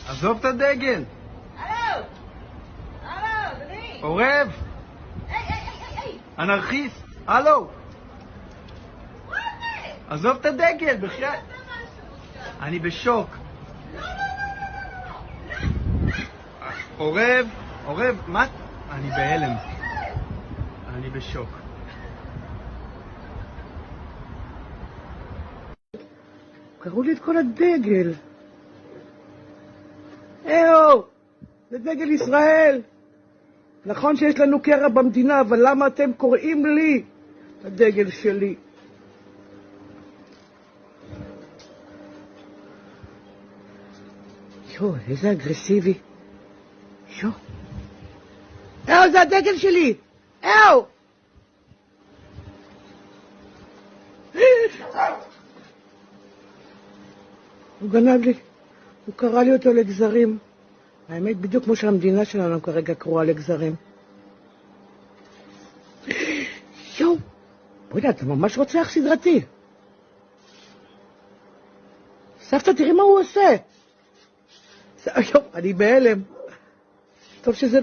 עזוב את הדגל. הלו! הלו, אדוני! עורב! היי! אנרכיסט! הלו! מה זה? עזוב את הדגל, בחייאת. אני בשוק. עורב! עורב, מה? אני בהלם. אני בשוק. קראו לי את כל הדגל. אהו, זה דגל ישראל. נכון שיש לנו קרע במדינה, אבל למה אתם קוראים לי את הדגל שלי? איזה אגרסיבי. זה הדגל שלי. הוא גנב לי, הוא קרא לי אותו לגזרים. האמת, בדיוק כמו שהמדינה שלנו כרגע קרואה לגזרים. בואי, אתה ממש רוצח סדרתי. סבתא, תראי מה הוא עושה. אני בהלם. טוב שזה...